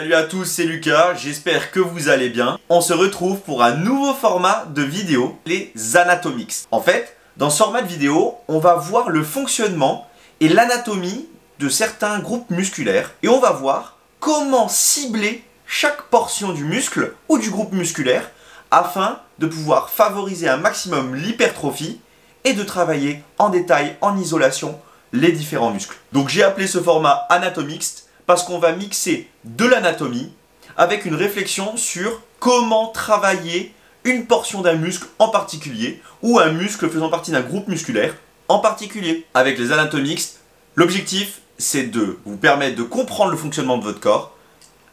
Salut à tous, c'est Lucas, j'espère que vous allez bien. On se retrouve pour un nouveau format de vidéo, les Anatomix. En fait, dans ce format de vidéo, on va voir le fonctionnement et l'anatomie de certains groupes musculaires. Et on va voir comment cibler chaque portion du muscle ou du groupe musculaire afin de pouvoir favoriser un maximum l'hypertrophie et de travailler en détail, en isolation, les différents muscles. Donc j'ai appelé ce format Anatomix parce qu'on va mixer de l'anatomie avec une réflexion sur comment travailler une portion d'un muscle en particulier ou un muscle faisant partie d'un groupe musculaire en particulier. Avec les Anatomix, l'objectif c'est de vous permettre de comprendre le fonctionnement de votre corps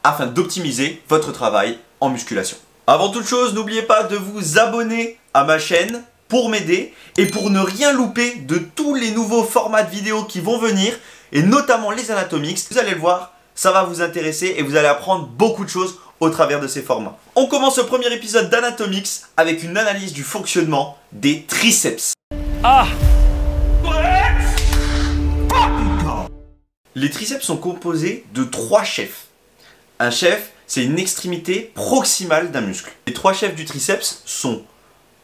afin d'optimiser votre travail en musculation. Avant toute chose, n'oubliez pas de vous abonner à ma chaîne pour m'aider et pour ne rien louper de tous les nouveaux formats de vidéos qui vont venir et notamment les Anatomix. Vous allez le voir, ça va vous intéresser et vous allez apprendre beaucoup de choses au travers de ces formats. On commence ce premier épisode d'Anatomix avec une analyse du fonctionnement des triceps. Les triceps sont composés de 3 chefs. Un chef, c'est une extrémité proximale d'un muscle. Les 3 chefs du triceps sont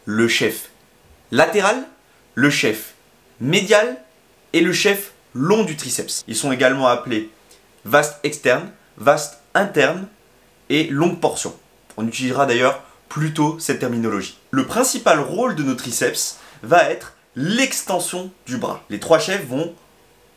le chef latéral, le chef médial et le chef long du triceps. Ils sont également appelés vaste externe, vaste interne et longue portion. On utilisera d'ailleurs plutôt cette terminologie. Le principal rôle de nos triceps va être l'extension du bras. Les 3 chefs vont,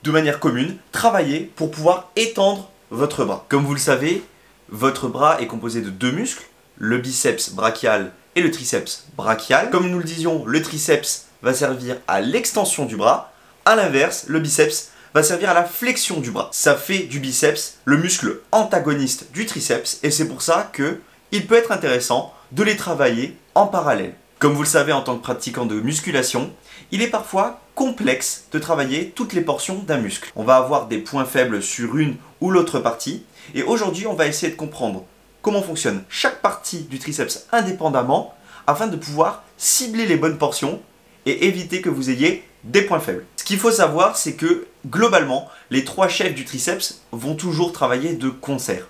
de manière commune, travailler pour pouvoir étendre votre bras. Comme vous le savez, votre bras est composé de 2 muscles, le biceps brachial et le triceps brachial. Comme nous le disions, le triceps va servir à l'extension du bras. A l'inverse, le biceps va servir à la flexion du bras. Ça fait du biceps le muscle antagoniste du triceps et c'est pour ça qu'il peut être intéressant de les travailler en parallèle. Comme vous le savez en tant que pratiquant de musculation, il est parfois complexe de travailler toutes les portions d'un muscle. On va avoir des points faibles sur une ou l'autre partie et aujourd'hui on va essayer de comprendre comment fonctionne chaque partie du triceps indépendamment afin de pouvoir cibler les bonnes portions et éviter que vous ayez des points faibles. Ce qu'il faut savoir, c'est que globalement, les 3 chefs du triceps vont toujours travailler de concert.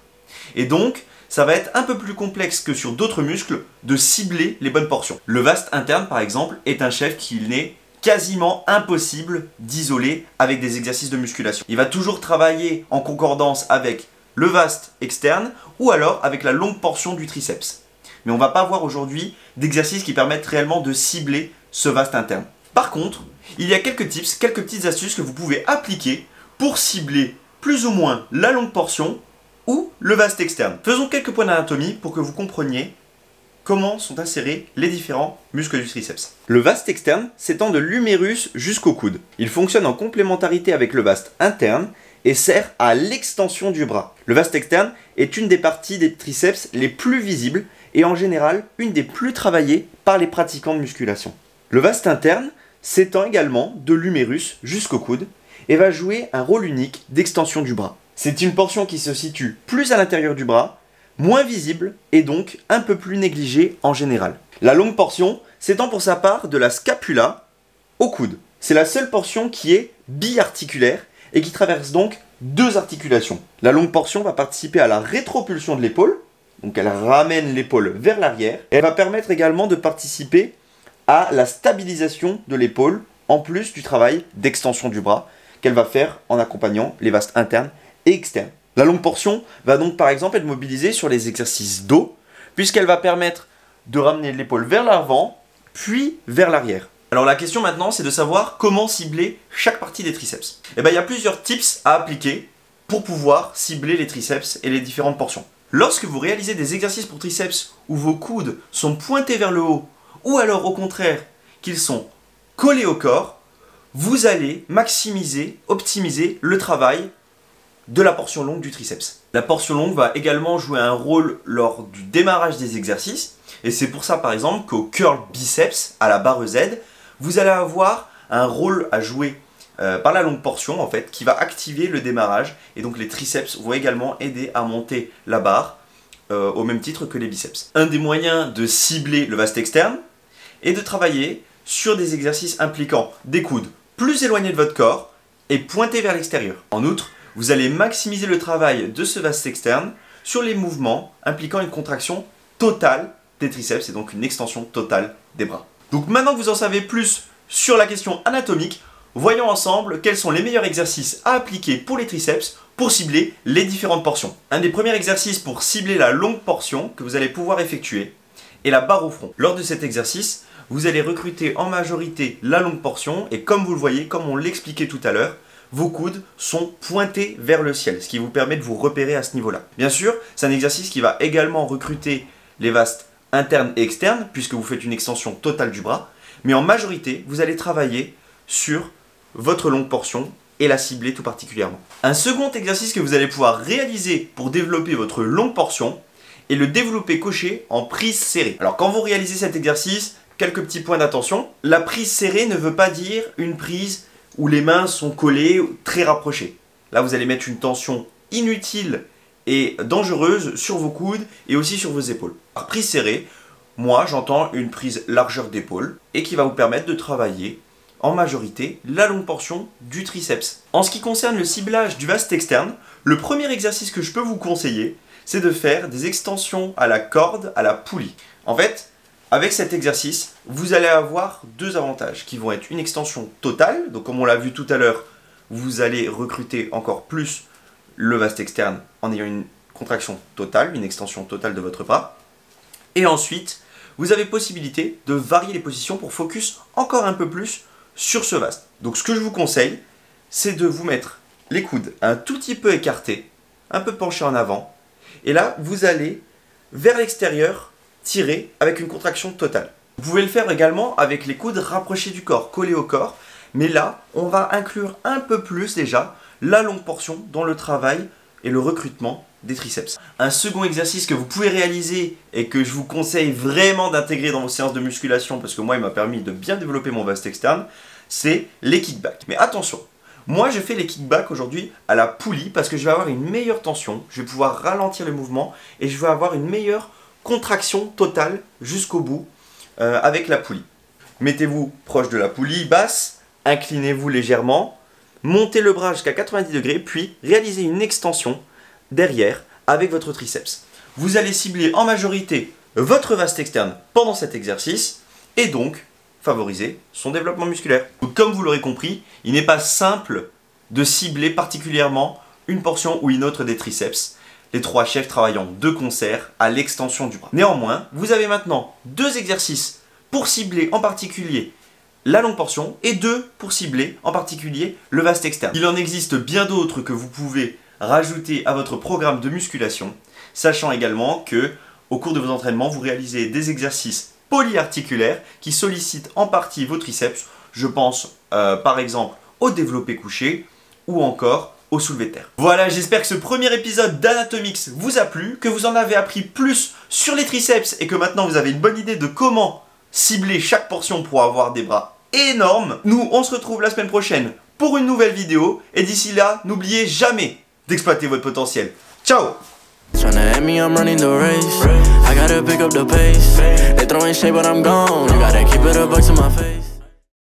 Et donc, ça va être un peu plus complexe que sur d'autres muscles de cibler les bonnes portions. Le vaste interne, par exemple, est un chef qu'il n'est quasiment impossible d'isoler avec des exercices de musculation. Il va toujours travailler en concordance avec le vaste externe ou alors avec la longue portion du triceps. Mais on ne va pas voir aujourd'hui d'exercices qui permettent réellement de cibler ce vaste interne. Par contre, il y a quelques tips, quelques petites astuces que vous pouvez appliquer pour cibler plus ou moins la longue portion ou le vaste externe. Faisons quelques points d'anatomie pour que vous compreniez comment sont insérés les différents muscles du triceps. Le vaste externe s'étend de l'humérus jusqu'au coude. Il fonctionne en complémentarité avec le vaste interne et sert à l'extension du bras. Le vaste externe est une des parties des triceps les plus visibles et en général une des plus travaillées par les pratiquants de musculation. Le vaste interne s'étend également de l'humérus jusqu'au coude et va jouer un rôle unique d'extension du bras. C'est une portion qui se situe plus à l'intérieur du bras, moins visible et donc un peu plus négligée en général. La longue portion s'étend pour sa part de la scapula au coude. C'est la seule portion qui est biarticulaire et qui traverse donc 2 articulations. La longue portion va participer à la rétropulsion de l'épaule, donc elle ramène l'épaule vers l'arrière, et elle va permettre également de participer à la stabilisation de l'épaule, en plus du travail d'extension du bras qu'elle va faire en accompagnant les vastes internes et externes. La longue portion va donc par exemple être mobilisée sur les exercices dos, puisqu'elle va permettre de ramener l'épaule vers l'avant, puis vers l'arrière. Alors la question maintenant, c'est de savoir comment cibler chaque partie des triceps. Et bien il y a plusieurs tips à appliquer pour pouvoir cibler les triceps et les différentes portions. Lorsque vous réalisez des exercices pour triceps où vos coudes sont pointés vers le haut, ou alors au contraire qu'ils sont collés au corps, vous allez maximiser, optimiser le travail de la portion longue du triceps. La portion longue va également jouer un rôle lors du démarrage des exercices et c'est pour ça par exemple qu'au curl biceps, à la barre Z, vous allez avoir un rôle à jouer par la longue portion en fait qui va activer le démarrage et donc les triceps vont également aider à monter la barre au même titre que les biceps. Un des moyens de cibler le vaste externe est de travailler sur des exercices impliquant des coudes plus éloignés de votre corps et pointés vers l'extérieur. En outre, vous allez maximiser le travail de ce vaste externe sur les mouvements impliquant une contraction totale des triceps et donc une extension totale des bras. Donc maintenant que vous en savez plus sur la question anatomique, voyons ensemble quels sont les meilleurs exercices à appliquer pour les triceps pour cibler les différentes portions. Un des premiers exercices pour cibler la longue portion que vous allez pouvoir effectuer est la barre au front. Lors de cet exercice, vous allez recruter en majorité la longue portion et comme vous le voyez, comme on l'expliquait tout à l'heure, vos coudes sont pointés vers le ciel, ce qui vous permet de vous repérer à ce niveau-là. Bien sûr, c'est un exercice qui va également recruter les vastes internes et externes, puisque vous faites une extension totale du bras, mais en majorité, vous allez travailler sur votre longue portion et la cibler tout particulièrement. Un second exercice que vous allez pouvoir réaliser pour développer votre longue portion est le développé couché en prise serrée. Alors quand vous réalisez cet exercice, quelques petits points d'attention. La prise serrée ne veut pas dire une prise où les mains sont collées, très rapprochées. Là, vous allez mettre une tension inutile et dangereuse sur vos coudes et aussi sur vos épaules. Par prise serrée, moi j'entends une prise largeur d'épaule et qui va vous permettre de travailler en majorité la longue portion du triceps. En ce qui concerne le ciblage du vaste externe, le premier exercice que je peux vous conseiller, c'est de faire des extensions à la corde, à la poulie. En fait, avec cet exercice, vous allez avoir deux avantages qui vont être une extension totale, donc comme on l'a vu tout à l'heure, vous allez recruter encore plus le vaste externe en ayant une contraction totale, une extension totale de votre bras. Et ensuite, vous avez possibilité de varier les positions pour focus encore un peu plus sur ce vaste. Donc ce que je vous conseille, c'est de vous mettre les coudes un tout petit peu écartés, un peu penchés en avant, et là, vous allez vers l'extérieur tirer avec une contraction totale. Vous pouvez le faire également avec les coudes rapprochés du corps, collés au corps, mais là, on va inclure un peu plus déjà la longue portion dans le travail et le recrutement des triceps. Un second exercice que vous pouvez réaliser et que je vous conseille vraiment d'intégrer dans vos séances de musculation, parce que moi, il m'a permis de bien développer mon vaste externe, c'est les kickbacks. Mais attention, moi, je fais les kickbacks aujourd'hui à la poulie parce que je vais avoir une meilleure tension, je vais pouvoir ralentir le mouvement et je vais avoir une meilleure contraction totale jusqu'au bout avec la poulie. Mettez-vous proche de la poulie basse, inclinez-vous légèrement, montez le bras jusqu'à 90 degrés, puis réalisez une extension derrière avec votre triceps. Vous allez cibler en majorité votre vaste externe pendant cet exercice et donc favoriser son développement musculaire. Donc, comme vous l'aurez compris, il n'est pas simple de cibler particulièrement une portion ou une autre des triceps, les trois chefs travaillant de concert à l'extension du bras. Néanmoins, vous avez maintenant deux exercices pour cibler en particulier la longue portion et deux pour cibler en particulier le vaste externe. Il en existe bien d'autres que vous pouvez rajouter à votre programme de musculation, sachant également que au cours de vos entraînements, vous réalisez des exercices polyarticulaires qui sollicitent en partie vos triceps. Je pense par exemple au développé couché ou encore au soulevé de terre. Voilà, j'espère que ce premier épisode d'Anatomix vous a plu, que vous en avez appris plus sur les triceps et que maintenant vous avez une bonne idée de comment cibler chaque portion pour avoir des bras énormes. Nous, on se retrouve la semaine prochaine pour une nouvelle vidéo et d'ici là, n'oubliez jamais d'exploiter votre potentiel. Ciao! Tryna at me, I'm running the race. I gotta pick up the pace. They throwing shade, but I'm gone. You gotta keep it a buck to my face.